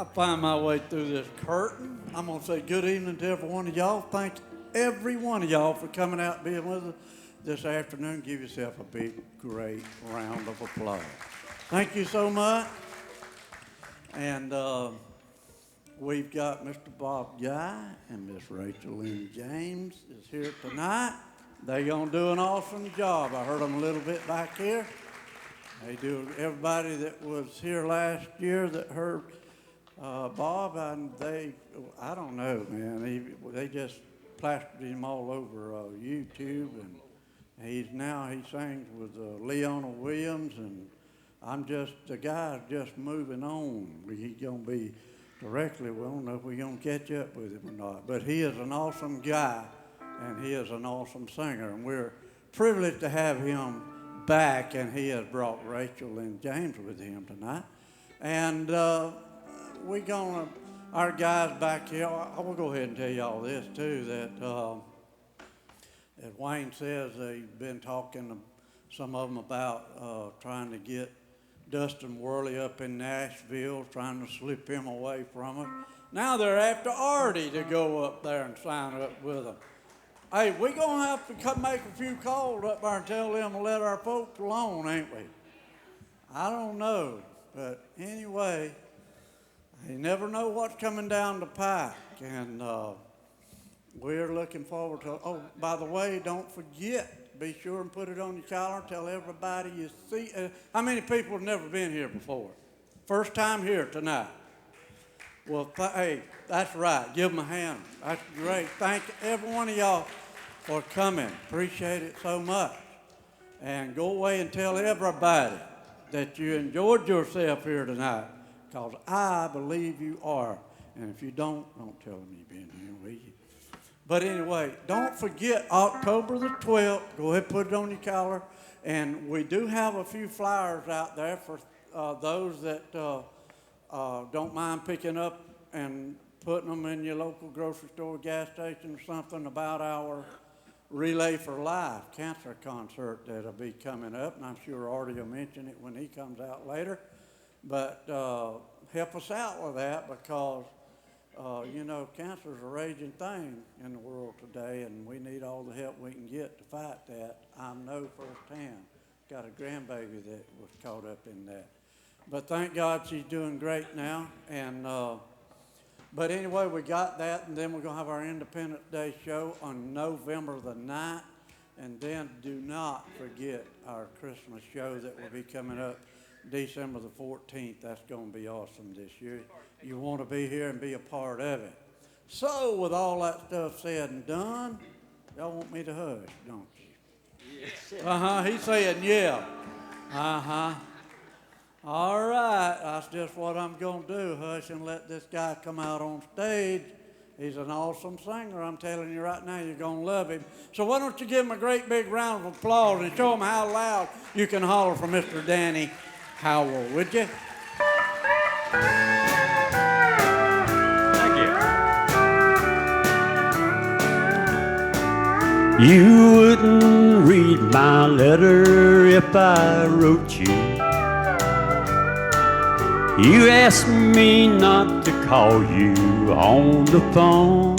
I find my way through this curtain. I'm going to say good evening to every one of y'all. Thank every one of y'all for coming out and being with us this afternoon. Give yourself a big, great round of applause. Thank you so much. And we've got Mr. Bob Guy and Miss Rachel Lynn James is here tonight. They're going to do an awesome job. I heard them a little bit back here. They do. Everybody that was here last year that heard Bob, and I don't know, man. They just plastered him all over YouTube, and he sings with Leona Williams, and the guy's just moving on. He's going to be directly, we don't know if we're going to catch up with him or not, but he is an awesome guy, and he is an awesome singer, and we're privileged to have him back, and he has brought Rachel and James with him tonight. And our guys back here, I will go ahead and tell y'all this too, that as Wayne says, they've been talking to some of them about trying to get Dustin Worley up in Nashville, trying to slip him away from us. Now they're after Artie to go up there and sign up with them. Hey, we're going to have to make a few calls up there and tell them to let our folks alone, ain't we? I don't know, but anyway, you never know what's coming down the pike, and we're looking forward to. Oh, by the way, don't forget, be sure and put it on your calendar. Tell everybody you see. How many people have never been here before? First time here tonight. Well, hey, that's right. Give them a hand. That's great. Thank every one of y'all for coming. Appreciate it so much. And go away and tell everybody that you enjoyed yourself here tonight, because I believe you are. And if you don't tell them you've been here, will you? But anyway, don't forget October the 12th. Go ahead and put it on your calendar. And we do have a few flyers out there for those that don't mind picking up and putting them in your local grocery store, gas station, or something about our Relay for Life cancer concert that'll be coming up. And I'm sure Artie will mention it when he comes out later. But help us out with that, because cancer's a raging thing in the world today, and we need all the help we can get to fight that. I know firsthand. Got a grandbaby that was caught up in that. But thank God she's doing great now. And but anyway, we got that, and then we're going to have our Independence Day show on November the 9th. And then do not forget our Christmas show that will be coming up December the 14th. That's going to be awesome this year. You want to be here and be a part of it. So, with all that stuff said and done, y'all want me to hush, don't you? Yes. He's saying yeah. All right, that's just what I'm going to do, hush and let this guy come out on stage. He's an awesome singer. I'm telling you right now, you're going to love him. So why don't you give him a great big round of applause and show him how loud you can holler for Mr. Danny Howell, would you? Thank you. You wouldn't read my letter if I wrote you. You asked me not to call you on the phone,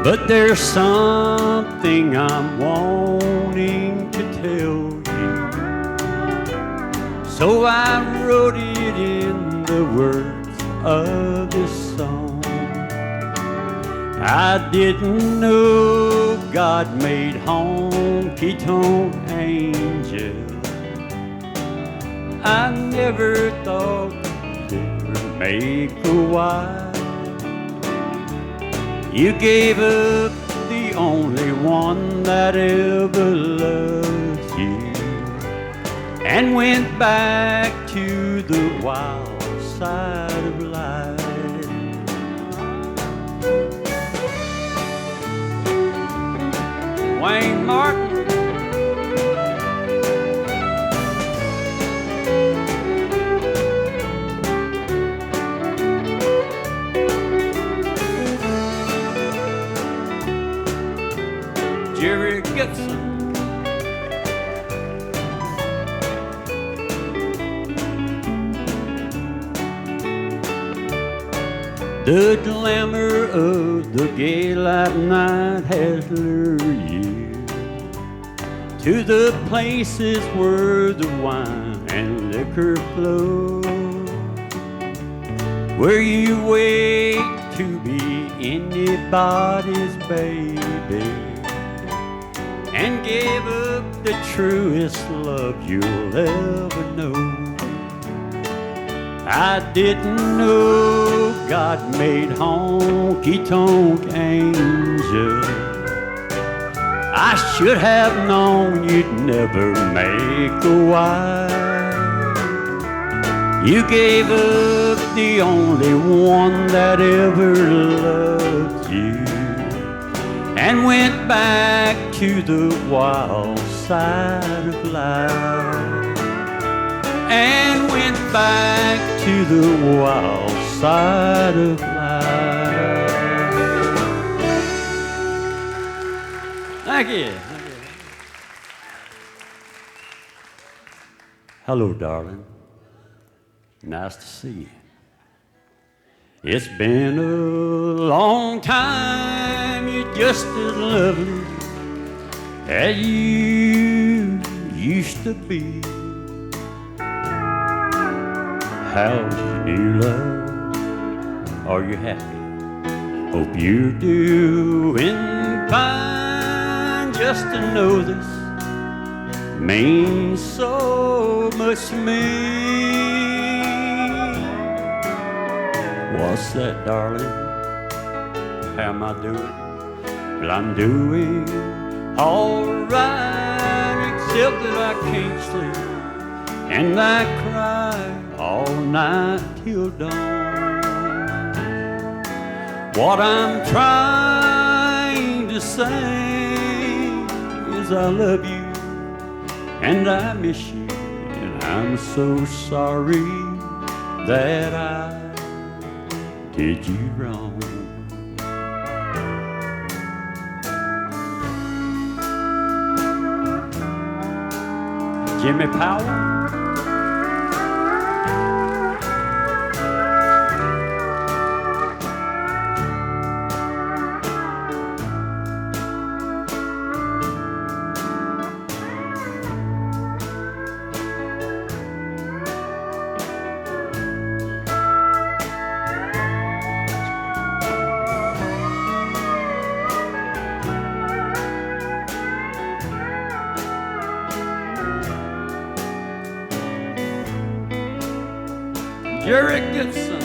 but there's something I'm wanting to tell you. So I wrote it in the words of this song. I didn't know God made honky-tonk angels. I never thought they would make a wife. You gave up the only one that ever loved you, and went back to the wild side of life. Wayne Martin. Jerry Gibson. The glamour of the gay light night has lured you to the places where the wine and liquor flow, where you wait to be anybody's baby and give up the truest love you'll ever know. I didn't know God made honky-tonk angels. I should have known you'd never make a wife. You gave up the only one that ever loved you and went back to the wild side of life. And went back to the wild side of life. Thank you. Hello, darling. Nice to see you. It's been a long time. You're just as lovely as you used to be. How's your new love? Are you happy? Hope you're doing fine. Just to know this means so much to me. What's that, darling? How am I doing? Well, I'm doing all right, except that I can't sleep and I cry all night till dawn. What I'm trying to say is I love you and I miss you, and I'm so sorry that I did you wrong. Jimmy Powell? Jerry Gibson.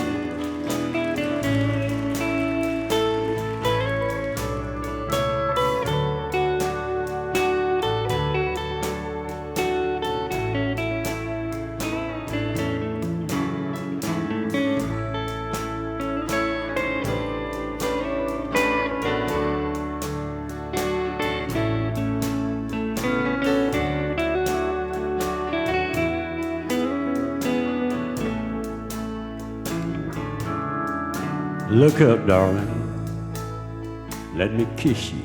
Look up, darling, let me kiss you,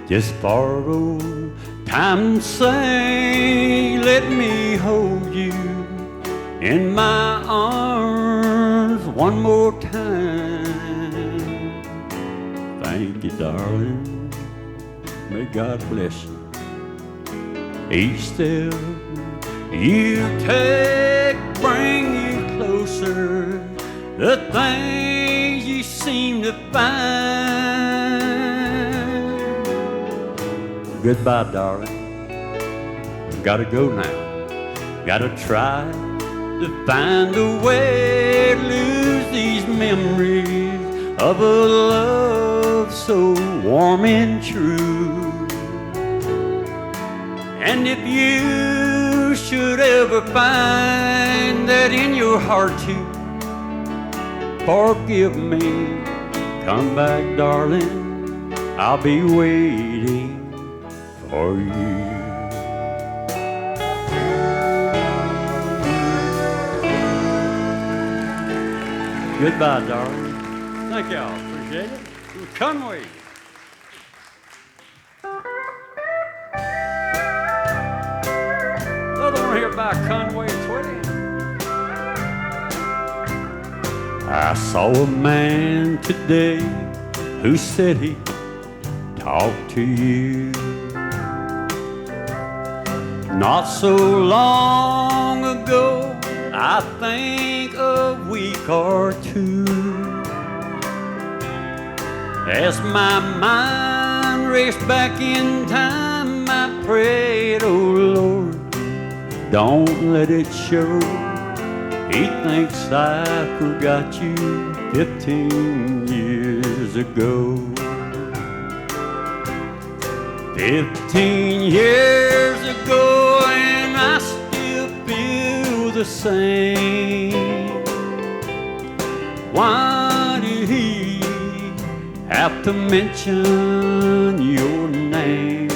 just for old time's sake. Let me hold you in my arms one more time. Thank you, darling, may God bless you. Each step you take bring you closer the things you seem to find. Goodbye, darling. Gotta go now. Gotta try to find a way to lose these memories of a love so warm and true. And if you should ever find that in your heart to forgive me, come back, darling, I'll be waiting for you. Goodbye, darling. Thank y'all. Appreciate it. Conway. Another one here by Conway Twitty. I saw a man today who said he talked to you. Not so long ago, I think a week or two. As my mind raced back in time, I prayed, oh Lord, don't let it show. He thinks I forgot you 15 years ago. 15 years ago, and I still feel the same. Why did he have to mention your name?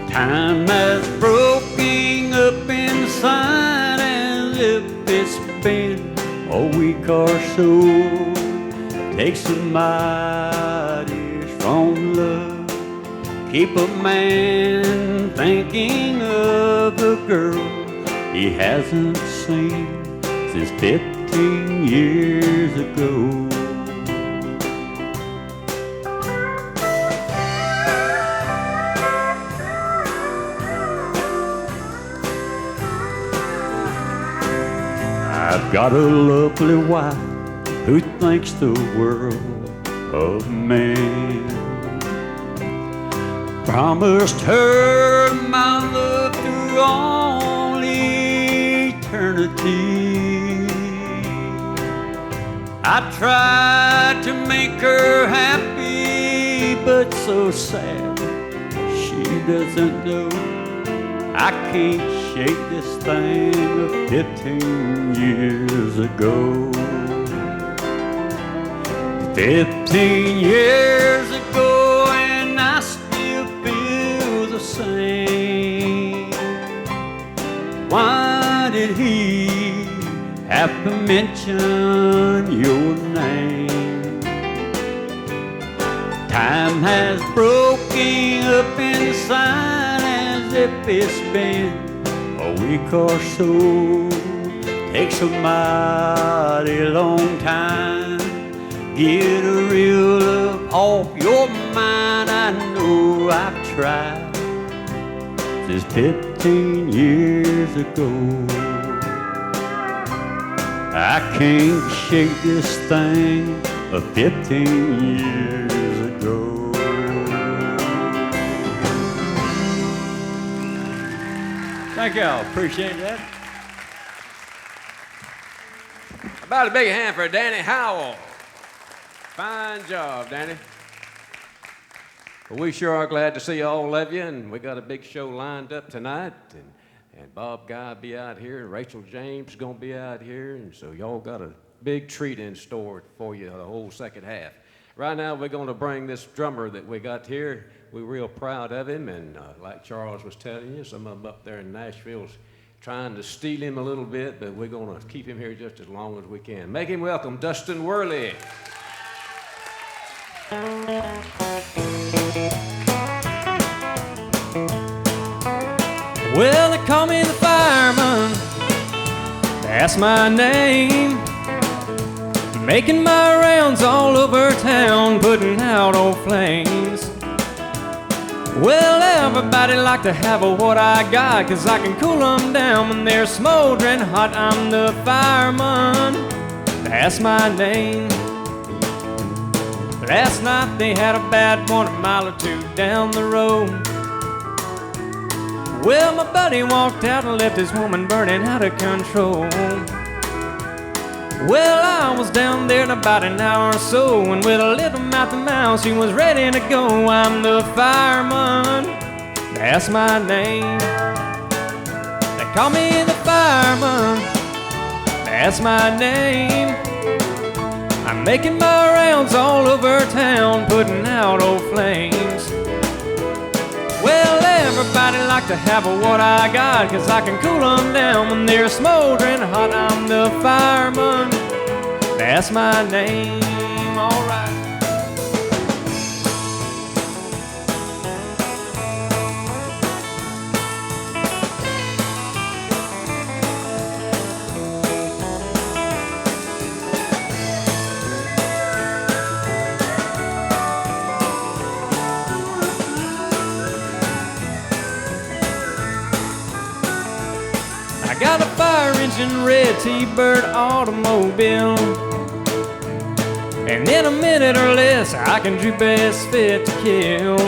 Time has broken up inside as if it's been a week or so. Takes a mighty strong love, keep a man thinking of the girl he hasn't seen since 15 years ago. I've got a lovely wife who thinks the world of me. Promised her my love through all eternity. I tried to make her happy, but so sad she doesn't know. I can't shake this thing of 15 years ago. 15 years ago, and I still feel the same. Why did he have to mention your name? Time has broken up inside as if it's been a week or so. Takes a mighty long time. Get a real love off your mind. I know I've tried since 15 years ago. I can't shake this thing of 15 years ago. Thank y'all, appreciate that. About a big hand for Danny Howell. Fine job, Danny. Well, we sure are glad to see all of you, and we got a big show lined up tonight, and Bob Guy will be out here, and Rachel James is gonna be out here, and so y'all got a big treat in store for you the whole second half. Right now, we're gonna bring this drummer that we got here. We're real proud of him, and like Charles was telling you, some of them up there in Nashville's trying to steal him a little bit, but we're gonna keep him here just as long as we can. Make him welcome, Dustin Worley. Well, they call me the fireman, that's my name. Making my rounds all over town, putting out old flames. Well, everybody like to have what I got, 'cause I can cool them down when they're smoldering hot. I'm the fireman, that's my name. Last night they had a bad one a mile or two down the road. Well, my buddy walked out and left his woman burning out of control. Well, I was down there in about an hour or so, and with a little mouth and mouth, she was ready to go. I'm the fireman, that's my name. They call me the fireman, that's my name. I'm making my rounds all over town, putting out old flames. Well, everybody like to have what I got, 'cause I can cool them down when they're smoldering hot. I'm the fireman, that's my name. All right. I got a fire engine red T-Bird automobile, and in a minute or less I can do best fit to kill.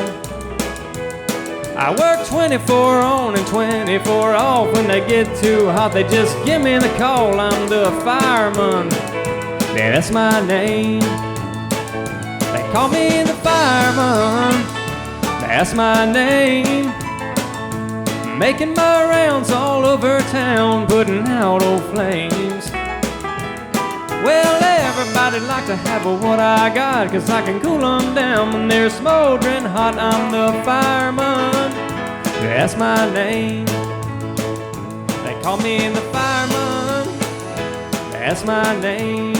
I work 24 on and 24 off. When they get too hot, they just give me the call. I'm the fireman, yeah, that's my name. They call me the fireman, that's my name. Making my rounds all over town, putting out old flames. Well, everybody like to have what I got, 'cause I can cool them down when they're smoldering hot. I'm the fireman, that's my name. They call me the fireman, that's my name.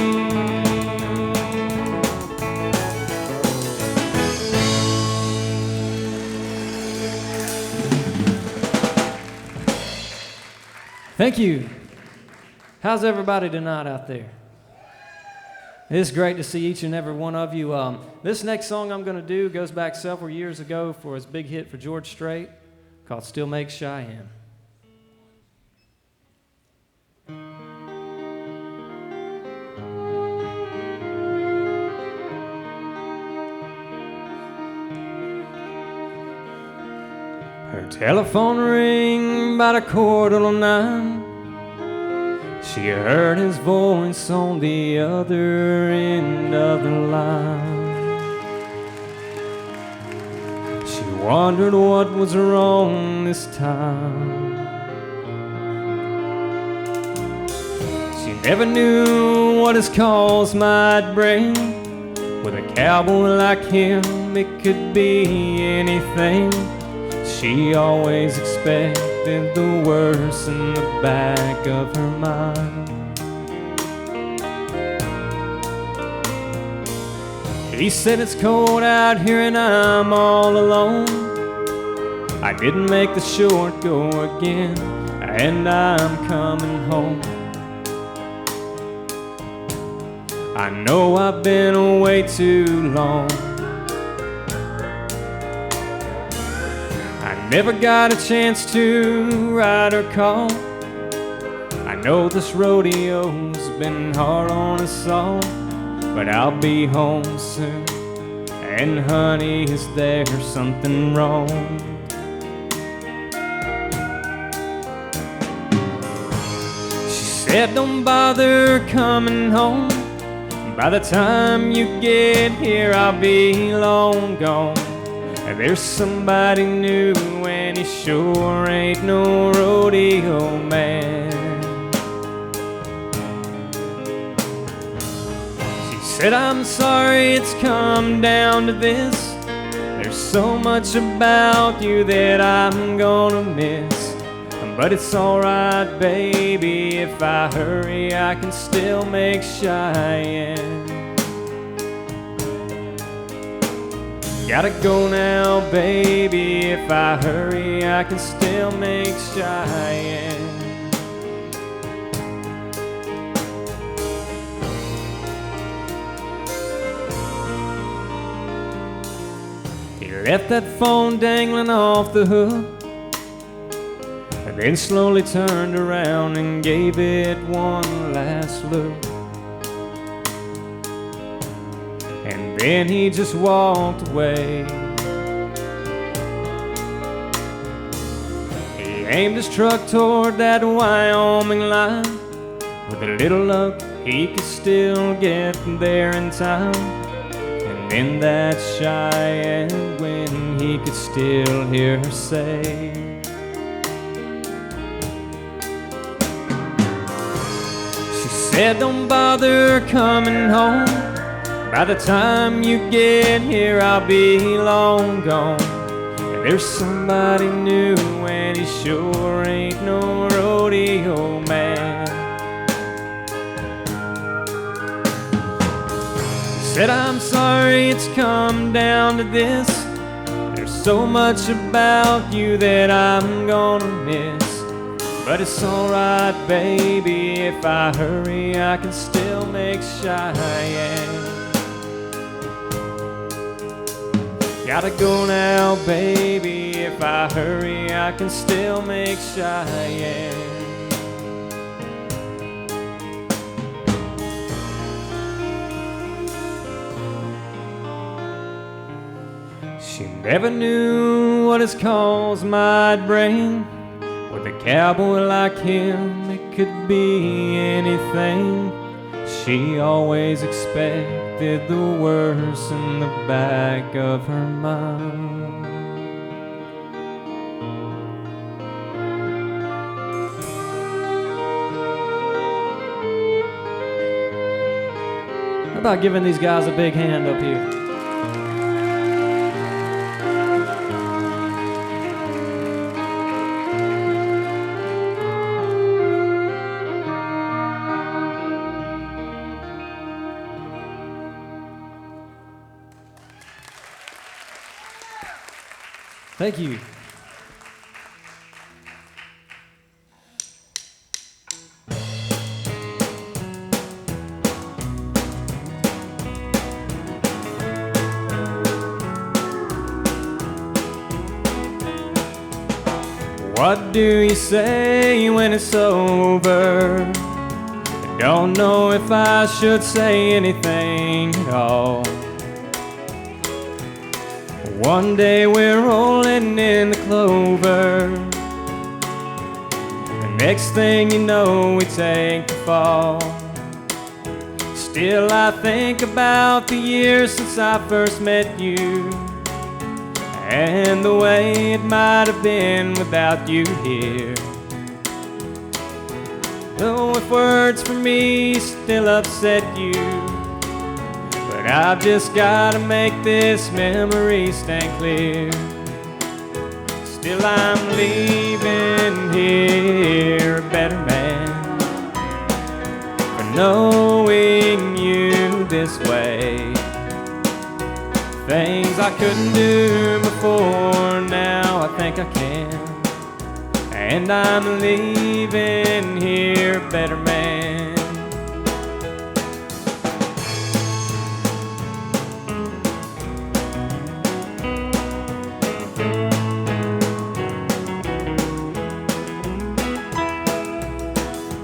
Thank you. How's everybody tonight out there? It's great to see each and every one of you. This next song I'm going to do goes back several years ago for his big hit for George Strait called Still Makes Cheyenne. Her telephone rang about 9:15. She heard his voice on the other end of the line. She wondered what was wrong this time. She never knew what his calls might bring. With a cowboy like him, it could be anything. She always expected the worst in the back of her mind. He said it's cold out here and I'm all alone. I didn't make the short go again, and I'm coming home. I know I've been away too long. Never got a chance to ride or call. I know this rodeo's been hard on us all, but I'll be home soon. And honey, is there something wrong? She said don't bother coming home. By the time you get here, I'll be long gone. There's somebody new, and he sure ain't no rodeo man. She said, I'm sorry it's come down to this. There's so much about you that I'm gonna miss. But it's alright, baby, if I hurry, I can still make Cheyenne. Gotta go now, baby, if I hurry, I can still make Cheyenne. He left that phone dangling off the hook, and then slowly turned around and gave it one last look. And then he just walked away. He aimed his truck toward that Wyoming line. With a little luck, he could still get there in time. And in that Cheyenne wind, he could still hear her say, she said, don't bother coming home. By the time you get here, I'll be long gone. And there's somebody new, and he sure ain't no rodeo man. She said, I'm sorry it's come down to this. There's so much about you that I'm gonna miss. But it's alright, baby, if I hurry, I can still make Cheyenne. Gotta go now, baby, if I hurry, I can still make Cheyenne. She never knew what his calls might bring. With a cowboy like him, it could be anything. She always expected the worst in the back of her mind. How about giving these guys a big hand up here? Thank you. What do you say when it's over? I don't know if I should say anything at all. One day we're rolling in the clover. The next thing you know, we take the fall. Still I think about the years since I first met you, and the way it might have been without you here. Though if words for me still upset you, but I've just gotta make this memory stand clear. Still I'm leaving here a better man for knowing you this way. Things I couldn't do before, now I think I can. And I'm leaving here a better man.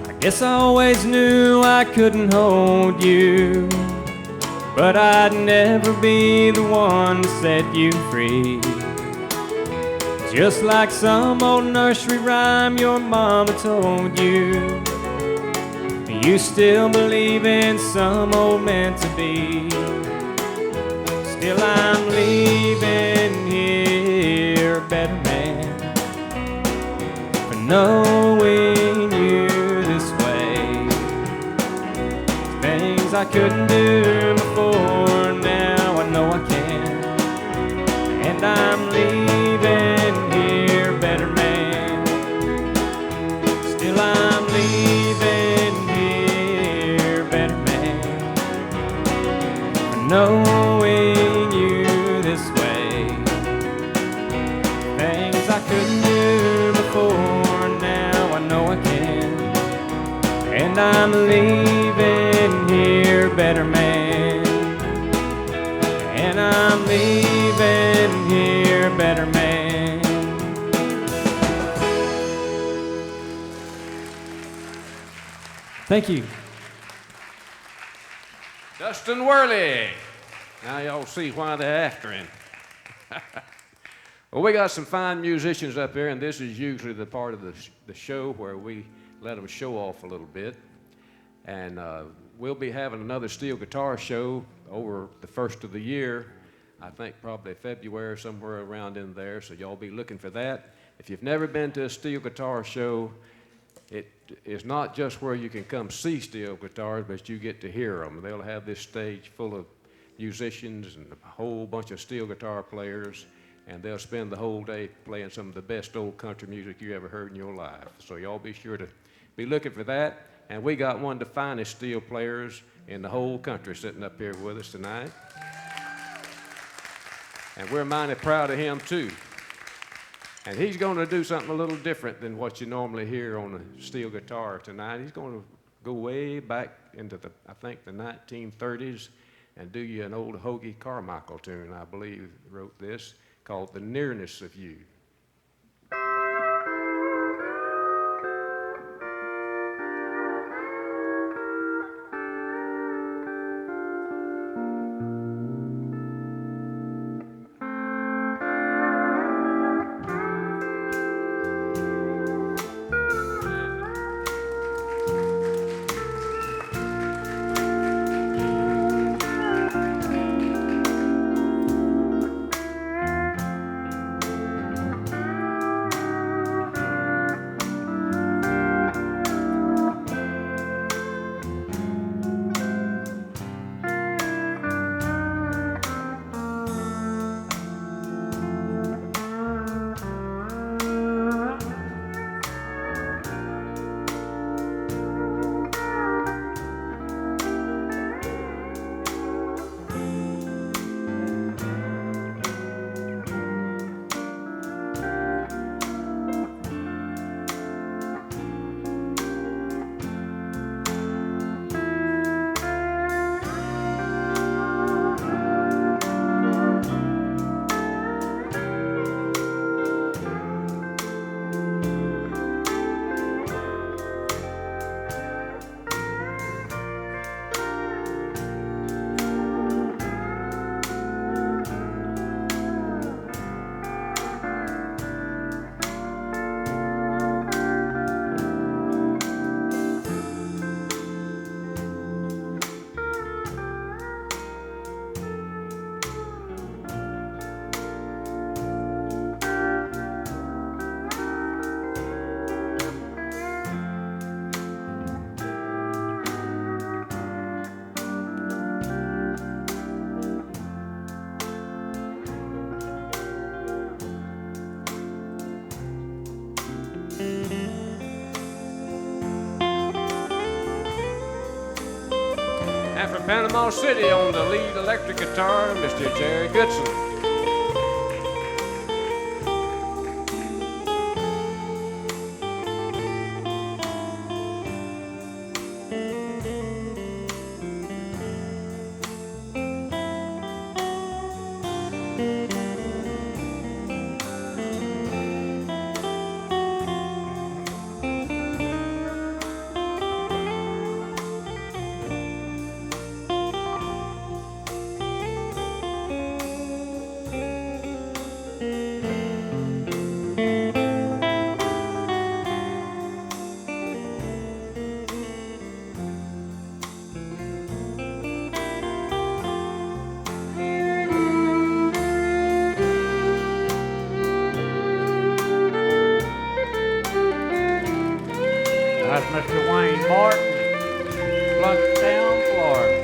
I guess I always knew I couldn't hold you, but I'd never be the one to set you free. Just like some old nursery rhyme your mama told you, you still believe in some old meant to be. Still I'm leaving here a better man for knowing you this way. Things I couldn't do before, now I know I can. And I'm leaving here a better man. Still I'm leaving here a better man for knowing you this way. Things I couldn't do before, now I know I can. And I'm leaving here a better man. And I'm leaving here a better man. Thank you. Dustin Worley. Now y'all see why they're after him. Well, we got some fine musicians up here, and this is usually the part of the show where we let them show off a little bit. And we'll be having another steel guitar show over the first of the year. I think probably February, somewhere around in there, so y'all be looking for that. If you've never been to a steel guitar show, it is not just where you can come see steel guitars, but you get to hear them. They'll have this stage full of musicians and a whole bunch of steel guitar players, and they'll spend the whole day playing some of the best old country music you ever heard in your life. So y'all be sure to be looking for that. And we got one of the finest steel players in the whole country sitting up here with us tonight. And we're mighty proud of him too. And he's going to do something a little different than what you normally hear on a steel guitar tonight. He's going to go way back into I think the 1930s and do you an old Hoagie Carmichael tune, I believe wrote this, called The Nearness of You. And from Panama City on the lead electric guitar, Mr. Jerry Goodson. That's Mr. Wayne Martin, Plunktown, Florida.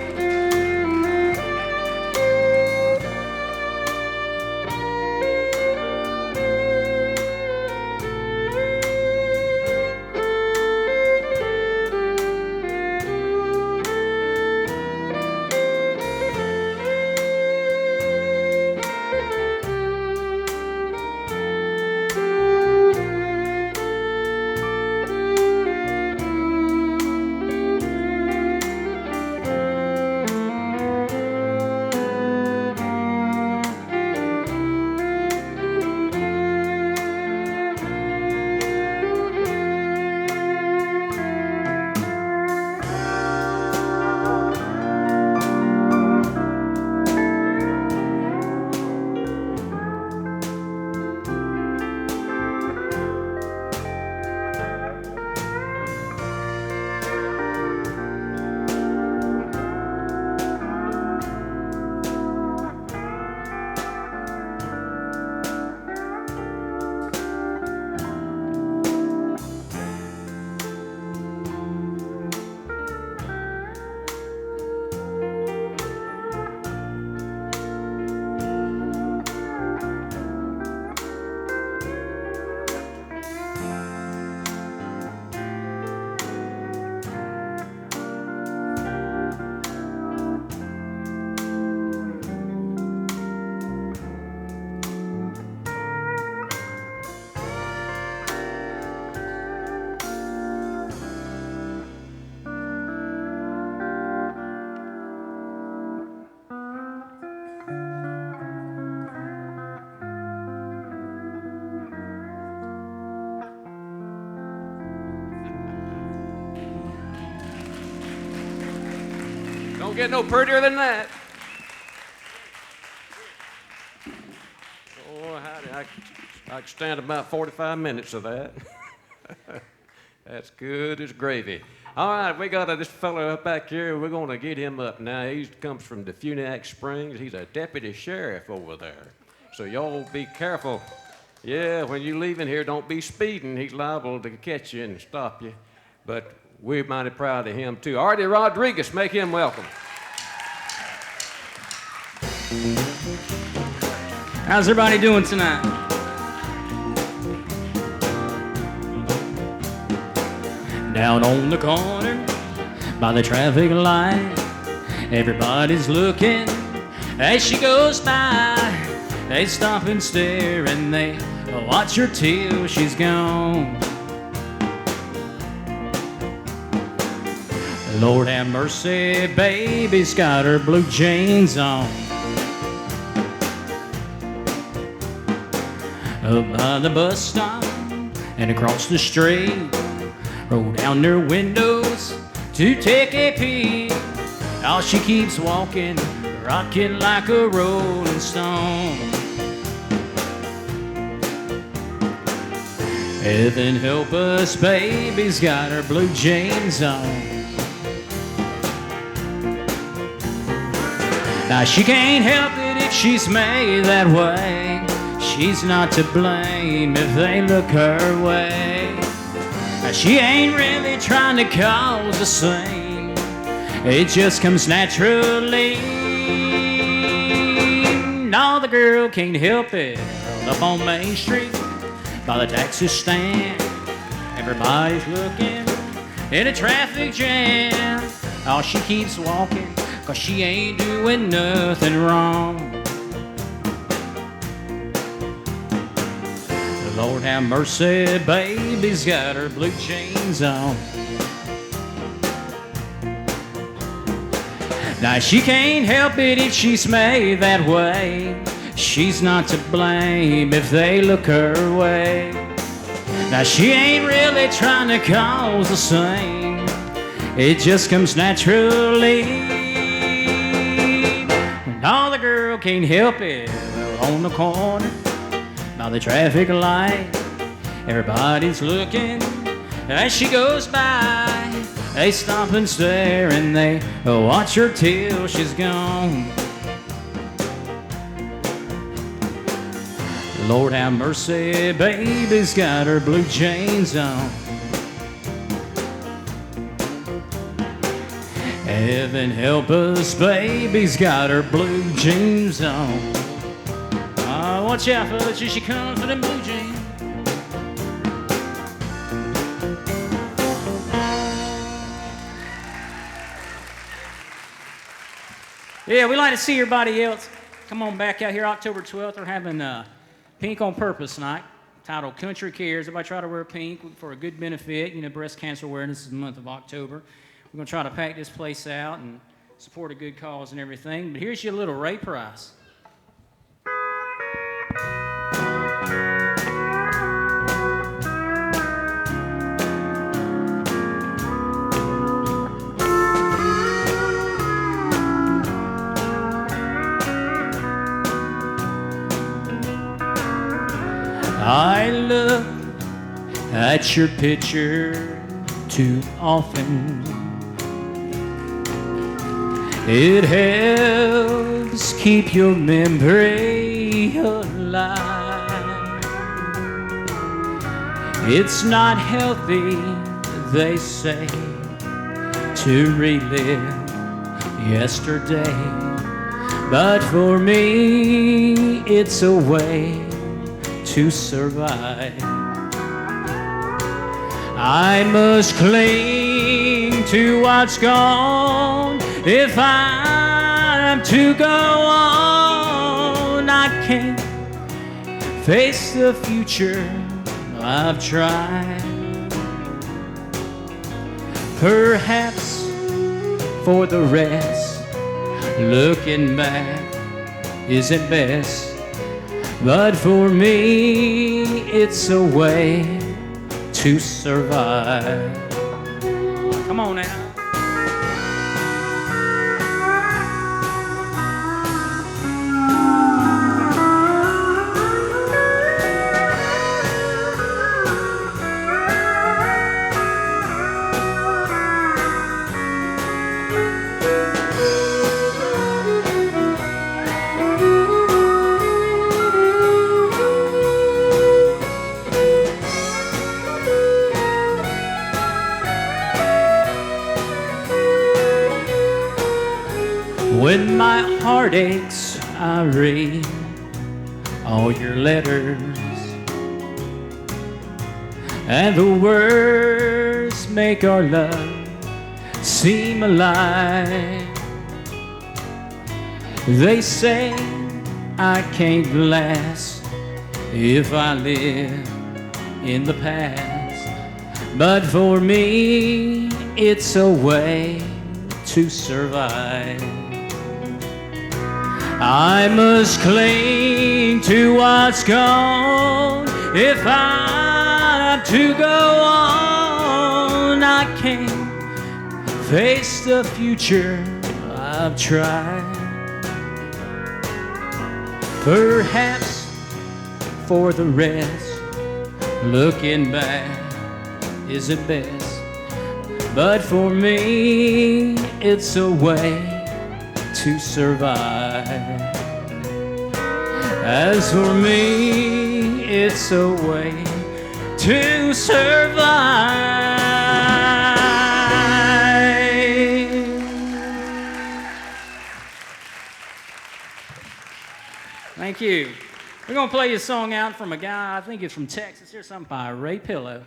Don't get no prettier than that. Oh, howdy. I could stand about 45 minutes of that. That's good as gravy. All right, we got this fella up back here. We're going to get him up now. He comes from the Funiac Springs. He's a deputy sheriff over there. So y'all be careful. Yeah, when you leaving here, don't be speeding. He's liable to catch you and stop you. But we're mighty proud of him, too. Artie Rodriguez, make him welcome. How's everybody doing tonight? Down on the corner by the traffic light, everybody's looking as she goes by. They stop and stare and they watch her till she's gone. Lord have mercy, baby's got her blue jeans on. Up by the bus stop and across the street, roll down their windows to take a peek. Oh, she keeps walking, rocking like a rolling stone. Heaven help us, baby's got her blue jeans on. Now she can't help it if she's made that way. She's not to blame if they look her way. Now she ain't really trying to cause a scene. It just comes naturally. No, the girl can't help it. Up on Main Street by the taxi stand, everybody's looking in a traffic jam. Oh, she keeps walking 'cause she ain't doing nothing wrong. Lord have mercy, baby's got her blue jeans on. Now she can't help it if she's made that way. She's not to blame if they look her way. Now she ain't really trying to cause a scene. It just comes naturally. No, the girl can't help it. Well, on the corner, by the traffic light, everybody's looking as she goes by. They stop and stare and they watch her till she's gone. Lord have mercy, baby's got her blue jeans on. Heaven help us, baby's got her blue jeans on. Watch out, fellas, here she comes with them blue jeans. Yeah, we like to see everybody else. Come on back out here October 12th. We're having Pink on Purpose night, titled Country Cares. Everybody try to wear pink for a good benefit. You know, breast cancer awareness is the month of October. We're going to try to pack this place out and support a good cause and everything. But here's your little Ray Price. I look at your picture too often. It helps keep your memory alive. It's not healthy, they say, to relive yesterday. But for me, it's a way to survive. I must cling to what's gone. If I'm to go on, I can't face the future. I've tried. Perhaps for the rest, looking back isn't best. But for me, it's a way to survive. Come on now. When my heart aches, I read all your letters, and the words make our love seem alive. They say I can't last if I live in the past, but for me, it's a way to survive. I must cling to what's gone. If I'm to go on, I can't face the future. I've tried. Perhaps for the rest, looking back isn't best. But for me, it's a way to survive. As for me, it's a way to survive. Thank you. We're going to play a song out from a guy, I think it's from Texas. Here's something by Ray Pillow.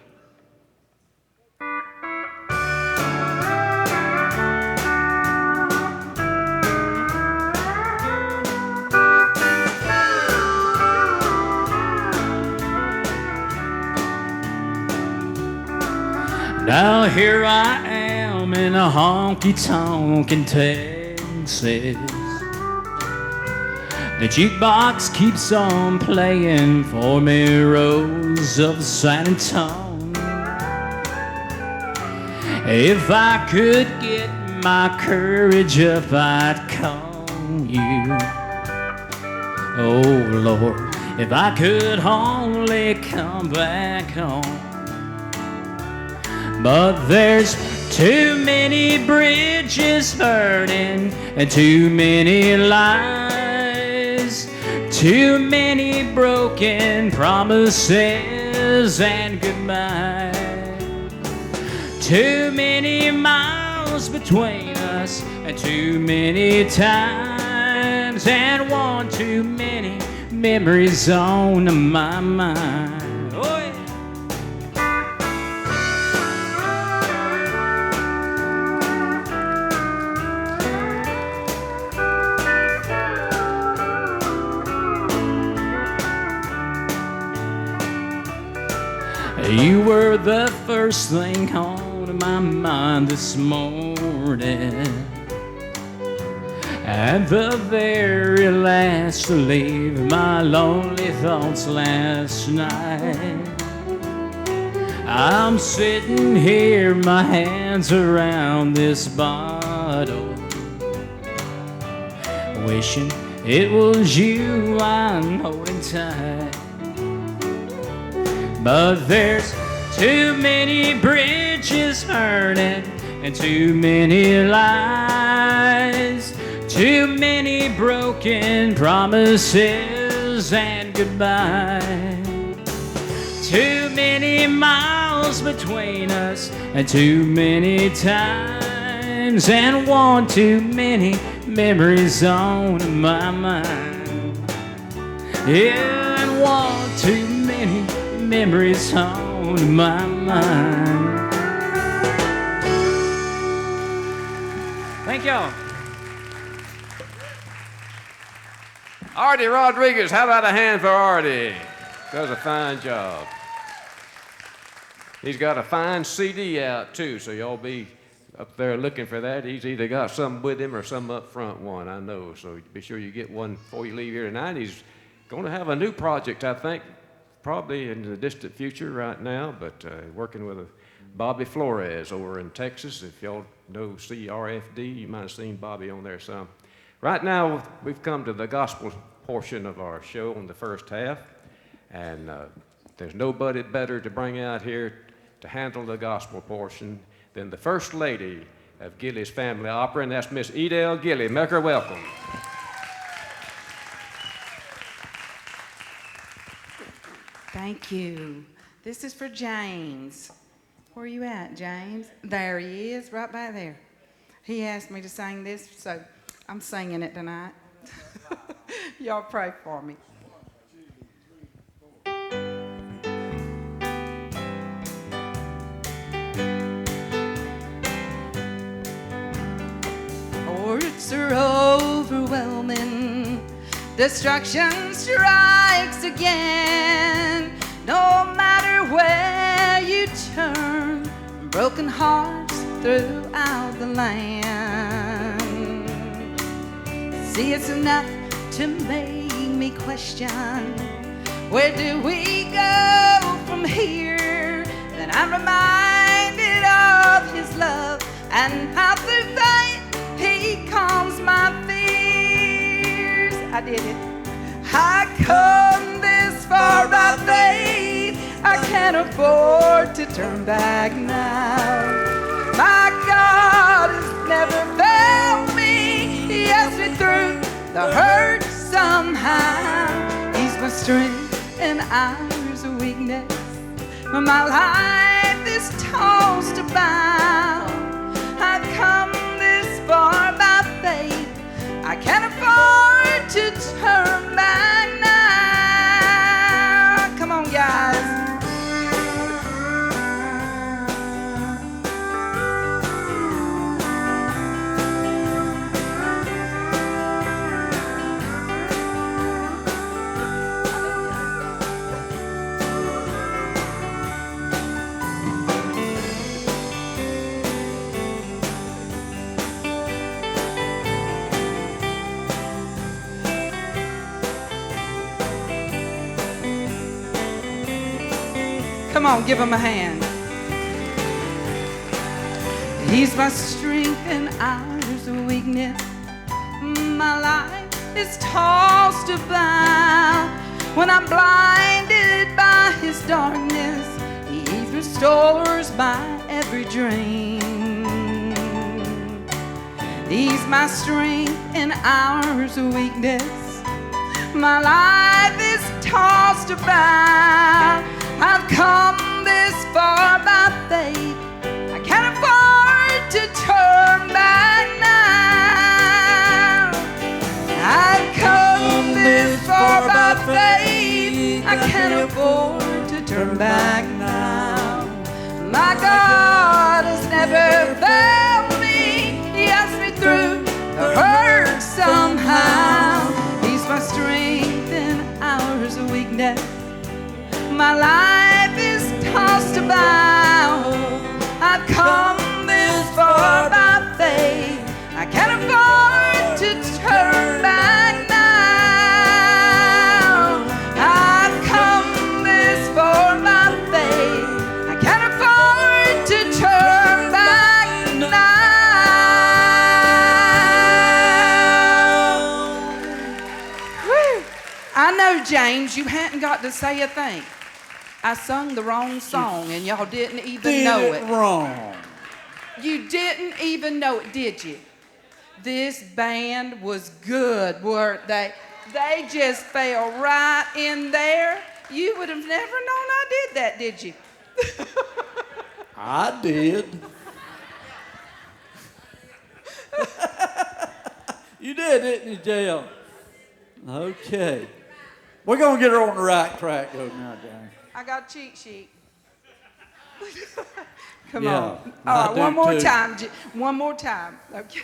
here I am in a honky-tonk in Texas. The jukebox keeps on playing for me, Rose of San Antonio. If I could get my courage up, I'd call you. Oh Lord, if I could only come back home. But there's too many bridges burning and too many lies, too many broken promises and goodbyes. Too many miles between us and too many times, and one too many memories on my mind. Oh, yeah. You were the first thing on my mind this morning, and the very last to leave my lonely thoughts last night. I'm sitting here, my hands around this bottle, wishing it was you I'm holding tight. But there's too many bridges burning and too many lies, too many broken promises and goodbyes. Too many miles between us and too many times, and one too many memories on my mind. Yeah, and one too many memories on my mind. Thank y'all. Artie Rodriguez, how about a hand for Artie? Does a fine job. He's got a fine CD out too, so y'all be up there looking for that. He's either got some with him or some up front one, I know. So be sure you get one before you leave here tonight. He's going to have a new project, I think, probably in the distant future right now, but working with Bobby Flores over in Texas. If y'all know CRFD, you might have seen Bobby on there some. Right now, we've come to the gospel portion of our show in the first half, and there's nobody better to bring out here to handle the gospel portion than the First Lady of Gilley's Family Opera, and that's Miss Edel Gilley. Make her welcome. Thank you. This is for James. Where are you at, James? There he is, right back there. He asked me to sing this, so I'm singing it tonight. Y'all pray for me. Words are overwhelming. Destruction strikes again. No matter where you turn, broken hearts throughout the land. See, it's enough to make me question, where do we go from here? Then I'm reminded of his love and how through faith he calms my fears. I did it. I come this far by faith. I can't afford to turn back now. My God has never failed me. He has me through the hurt somehow. He's my strength in hours of weakness. When my life is tossed about, I've come this far by faith. I can't afford to turn back now. Come on, guys. Come on, give him a hand. He's my strength and hours of weakness. My life is tossed about when I'm blinded by his darkness. He restores my every dream. He's my strength in hours of weakness. My life is tossed about. I've come this far by faith. I can't afford to turn back now. I've come this far by faith. I can't afford to turn back now. My God has never failed me. He has me through the hurt somehow. He's my strength in hours of weakness. My life is tossed about. I've come this far by faith. I can't afford to turn back now. I've come this far by faith. I can't afford to turn back now. Whew. I know, James, you hadn't got to say a thing. I sung the wrong song and y'all didn't even know it. Wrong. You didn't even know it, did you? This band was good, weren't they? They just fell right in there. You would have never known I did that, did you? I did. You did, didn't you, JL? Okay. We're going to get her on the right track, though, now, James. I got a cheat sheet. Come Yeah, on. I All right, do one more too. time. One more time. Okay.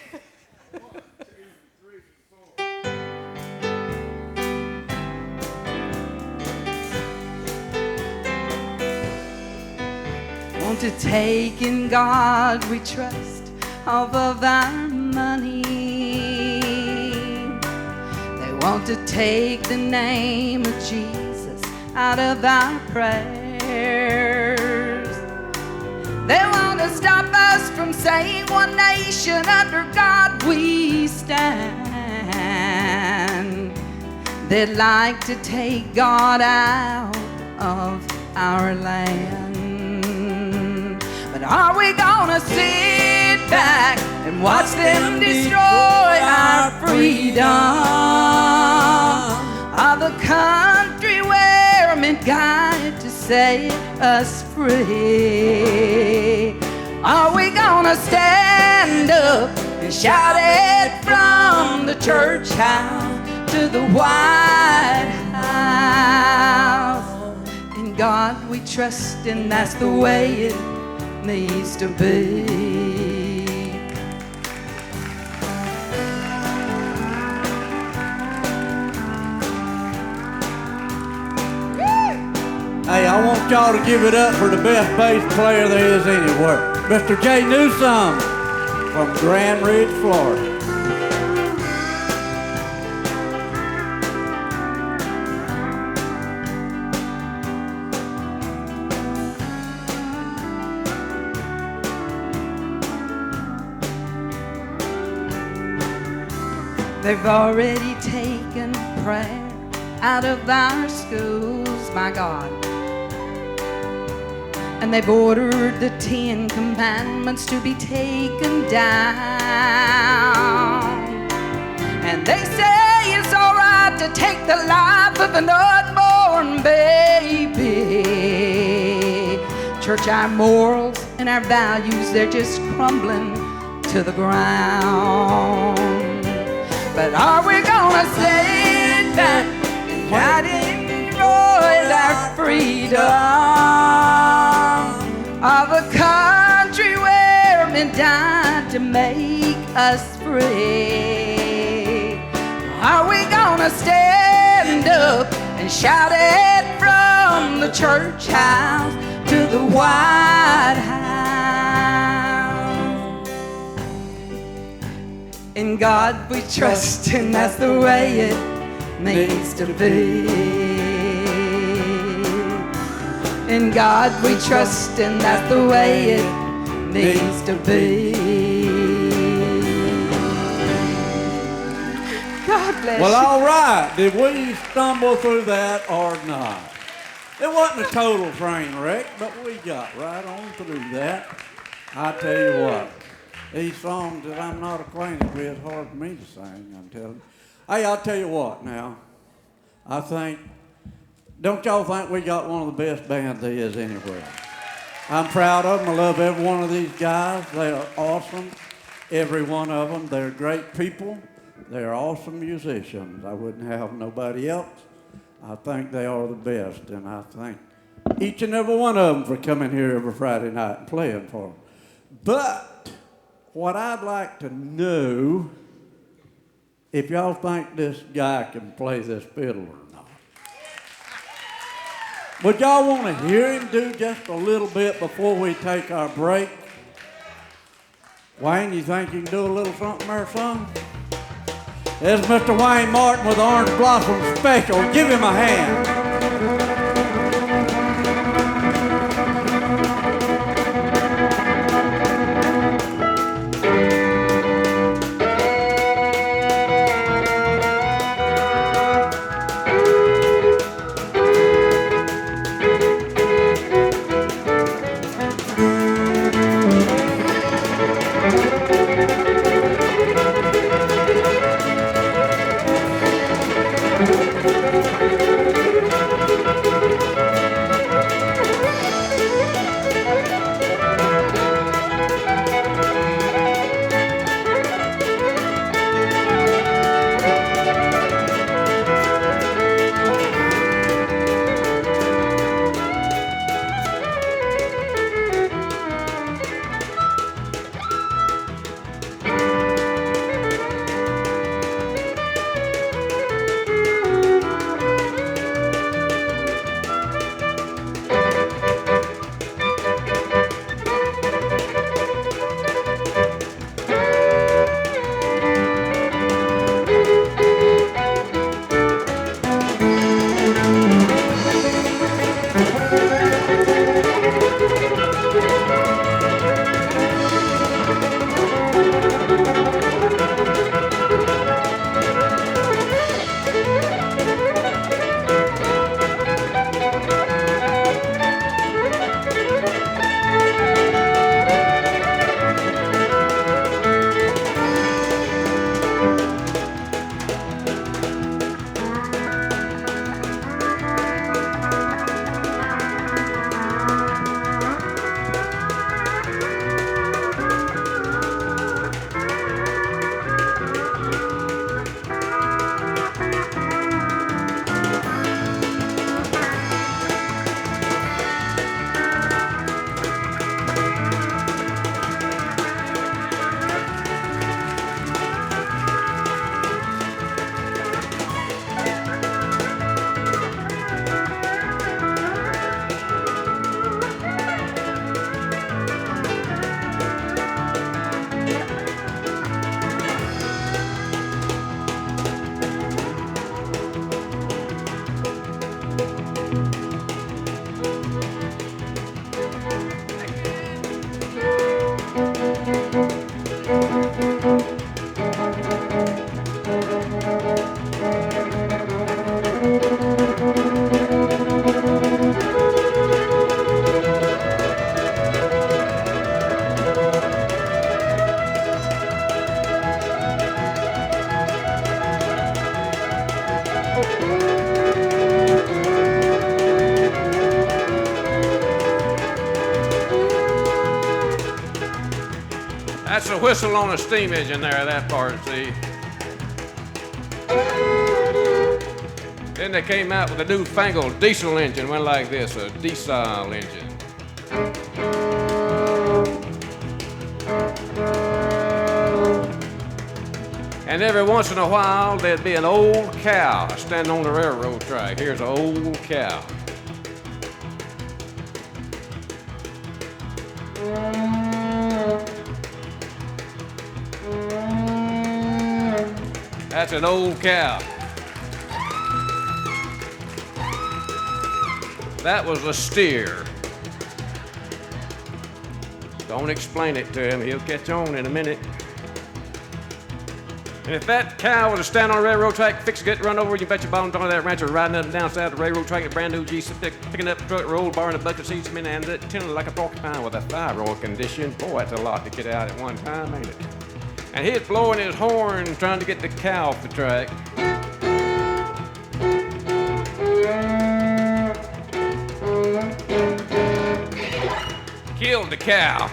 Want to take in God we trust off of our money. They want to take the name of Jesus out of our prayers. They want to stop us from saying one nation under God we stand. They'd like to take God out of our land. But are we gonna sit back and watch them destroy our freedom of the country where meant God to set us free? Are we gonna stand up and shout it from the church house to the White House? In God we trust, and that's the way it needs to be. Hey, I want y'all to give it up for the best bass player there is anywhere. Mr. Jay Newsome from Grand Ridge, Florida. They've already taken prayer out of our schools, my God. And they've ordered the 10 Commandments to be taken down. And they say it's all right to take the life of an unborn baby. Church, our morals and our values, they're just crumbling to the ground. But are we gonna sit back and try to enjoy our freedom of a country where men died to make us free? Are we gonna stand up and shout it from the church house to the White House? In God we trust, and that's the way it needs to be. In God we trust, and that's the way it needs to be. God bless Well, you. all right. Did we stumble through that or not? It wasn't a total train wreck, but we got right on through that. I tell you what, these songs that I'm not acquainted with, it's hard for me to sing, I'm telling you. Hey, I'll tell you what now. I think, don't y'all think we got one of the best bands there is anywhere? I'm proud of them. I love every one of these guys. They are awesome, every one of them. They're great people. They're awesome musicians. I wouldn't have nobody else. I think they are the best, and I thank each and every one of them for coming here every Friday night and playing for them. But what I'd like to know, if y'all think this guy can play this fiddle or not. Would y'all want to hear him do just a little bit before we take our break? Wayne, you think you can do a little something there, son? There's Mr. Wayne Martin with Orange Blossom Special. Give him a hand. That's a whistle on a steam engine there, that part, see. Then they came out with a newfangled diesel engine, went like this, a diesel engine. And every once in a while, there'd be an old cow standing on the railroad track. Here's an old cow. That's an old cow. That was a steer. Don't explain it to him. He'll catch on in a minute. And if that cow was to stand on a railroad track, fix to get run over, you bet your bottom dollar that rancher riding up and down south the railroad track, a brand new G, picking up a truck, roll bar, and a bucket of seeds, and it tending like a porcupine with a thyroid condition. Boy, that's a lot to get out at one time, ain't it? And he's blowing his horn trying to get the cow off the track. Killed the cow.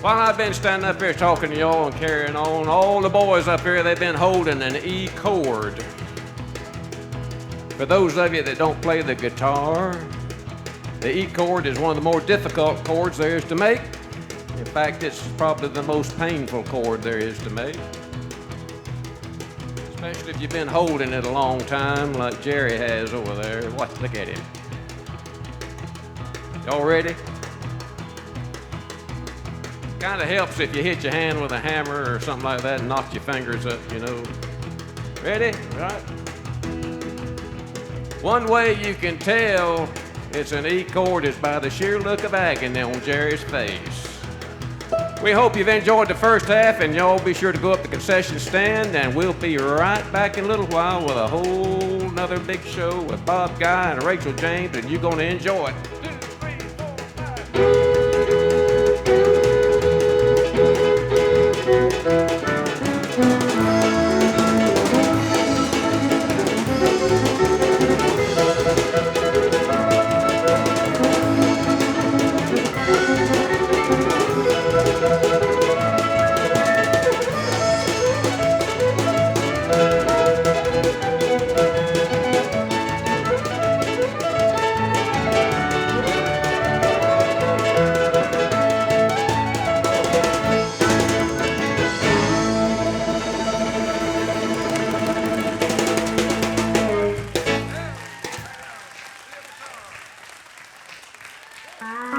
While I've been standing up here talking to y'all and carrying on, all the boys up here, they've been holding an E chord. For those of you that don't play the guitar, the E chord is one of the more difficult chords there is to make. In fact, it's probably the most painful chord there is to make. Especially if you've been holding it a long time like Jerry has over there. Look at him. Y'all ready? Kind of helps if you hit your hand with a hammer or something like that and knock your fingers up, you know. Ready? Right. One way you can tell it's an E chord is by the sheer look of agony on Jerry's face. We hope you've enjoyed the first half, and y'all be sure to go up the concession stand, and we'll be right back in a little while with a whole nother big show with Bob Guy and Rachel James, and you're going to enjoy it. 2, 3, 4, 5.